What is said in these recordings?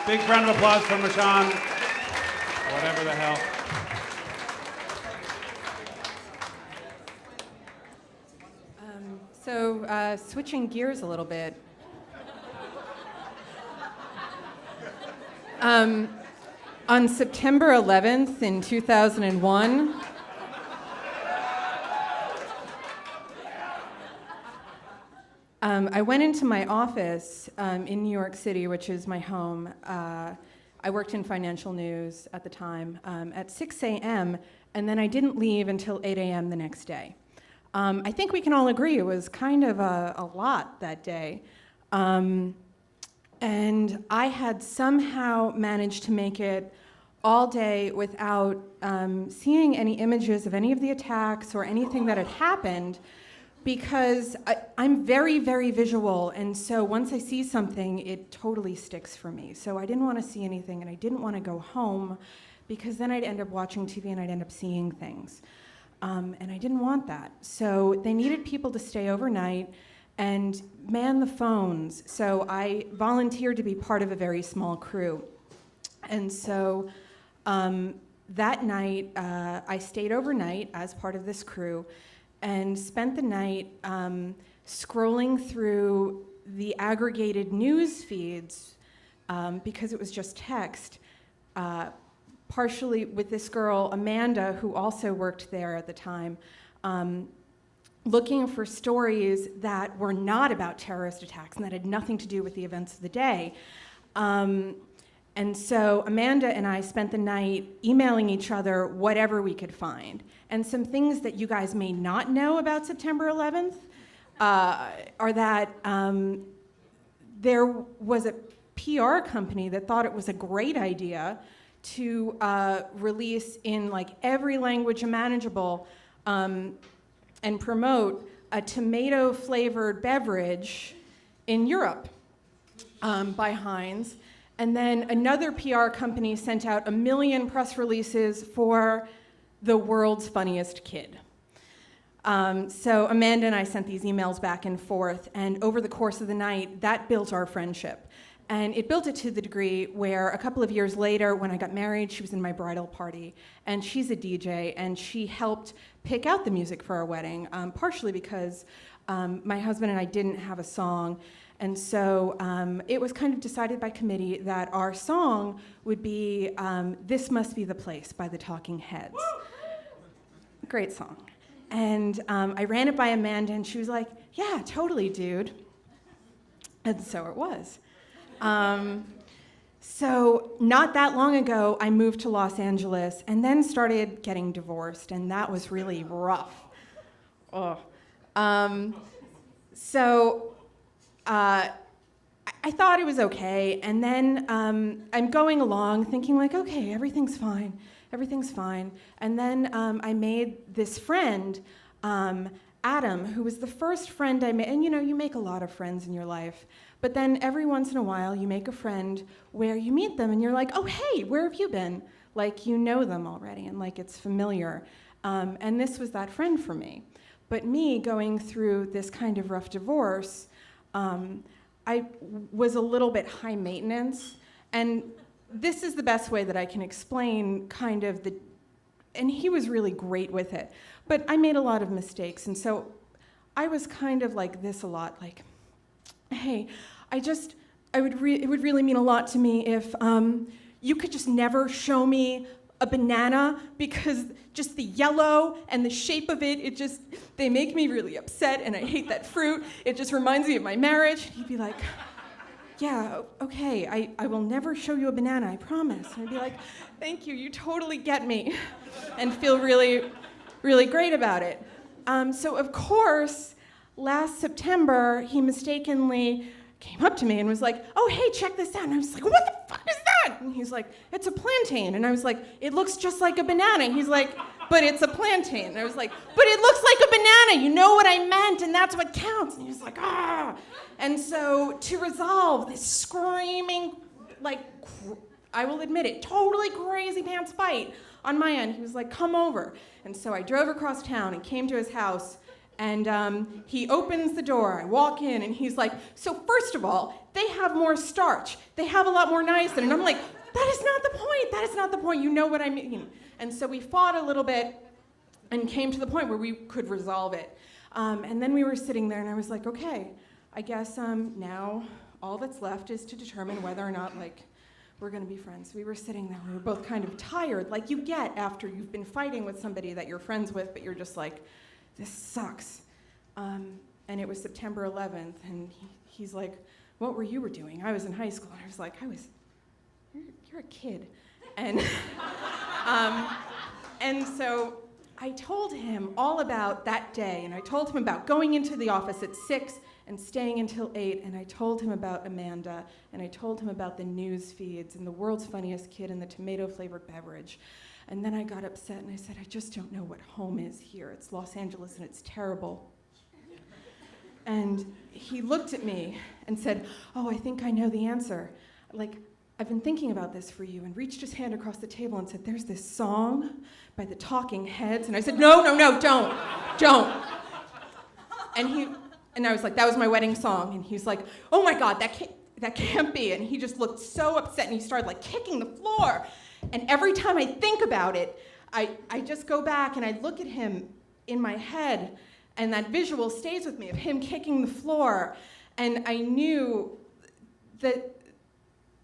Big round of applause for Marchand. Whatever the hell. So switching gears a little bit. On September 11th in 2001, I went into my office in New York City, which is my home. I worked in financial news at the time at 6 a.m., and then I didn't leave until 8 a.m. the next day. I think we can all agree it was kind of a lot that day. And I had somehow managed to make it all day without seeing any images of any of the attacks or anything that had happened, because I'm very, very visual, and so once I see something, it totally sticks for me. So I didn't want to see anything, and I didn't want to go home, because then I'd end up watching TV and I'd end up seeing things. And I didn't want that. So they needed people to stay overnight and man the phones. So I volunteered to be part of a very small crew. And so that night, I stayed overnight as part of this crew and spent the night scrolling through the aggregated news feeds because it was just text, partially with this girl, Amanda, who also worked there at the time, looking for stories that were not about terrorist attacks and that had nothing to do with the events of the day. And so Amanda and I spent the night emailing each other whatever we could find. And some things that you guys may not know about September 11th are that there was a PR company that thought it was a great idea to release in like every language imaginable and promote a tomato-flavored beverage in Europe by Heinz. And then another PR company sent out 1 million press releases for the world's funniest kid. So Amanda and I sent these emails back and forth, and over the course of the night, that built our friendship. And it built it to the degree where a couple of years later, when I got married, she was in my bridal party, and she's a DJ, and she helped pick out the music for our wedding, partially because my husband and I didn't have a song. And so it was kind of decided by committee that our song would be This Must Be the Place by the Talking Heads. Great song. And I ran it by Amanda, and she was like, yeah, totally, dude. And so it was. So not that long ago, I moved to Los Angeles and then started getting divorced, and that was really rough. Oh. I thought it was okay, and then I'm going along thinking like, okay, everything's fine, and then I made this friend, Adam, who was the first friend I made, and you make a lot of friends in your life, but then every once in a while you make a friend where you meet them and you're like, oh hey, where have you been? Like you know them already and like it's familiar, and this was that friend for me. But me going through this kind of rough divorce, I was a little bit high maintenance, and this is the best way that I can explain kind of and he was really great with it, but I made a lot of mistakes, and so I was kind of like this a lot, like, hey, it would really mean a lot to me if you could just never show me a banana, because just the yellow and the shape of it, they make me really upset, and I hate that fruit. It just reminds me of my marriage. He'd be like, yeah, okay, I will never show you a banana, I promise. And I'd be like, thank you, you totally get me, and feel really, really great about it. So of course, last September, he mistakenly came up to me and was like, oh, hey, check this out. And I was like, what the fuck is that? And he's like, it's a plantain. And I was like, it looks just like a banana. And he's like, but it's a plantain. And I was like, but it looks like a banana. You know what I meant, and that's what counts. And he was like, ah. And so to resolve this screaming, like, I will admit it, totally crazy pants fight on my end, he was like, come over. And so I drove across town and came to his house, And he opens the door. I walk in, and he's like, so first of all, they have more starch. They have a lot more niacin. And I'm like, that is not the point. That is not the point. You know what I mean. And so we fought a little bit and came to the point where we could resolve it. And then we were sitting there, and I was like, okay, I guess now all that's left is to determine whether or not, like, we're going to be friends. We were sitting there. We were both kind of tired, like you get after you've been fighting with somebody that you're friends with, but you're just like, this sucks. And it was September 11th, and he's like, what were you doing? I was in high school. And I was like, you're a kid. And, and so I told him all about that day, and I told him about going into the office at 6 and staying until 8, and I told him about Amanda, and I told him about the news feeds and the world's funniest kid and the tomato-flavored beverage. And then I got upset, and I said, I just don't know what home is here. It's Los Angeles, and it's terrible. And he looked at me and said, oh, I think I know the answer. Like, I've been thinking about this for you, and reached his hand across the table and said, there's this song by the Talking Heads. And I said, no, don't. And I was like, that was my wedding song. And he was like, oh my God, that can't be. And he just looked so upset, and he started like kicking the floor. And every time I think about it, I just go back and I look at him in my head, and that visual stays with me of him kicking the floor. And I knew that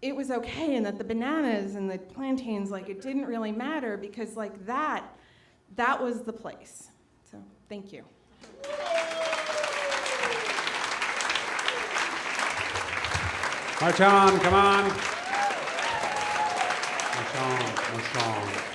it was okay, and that the bananas and the plantains, like, it didn't really matter, because like that was the place. So thank you. Marchand, come on. Marchand.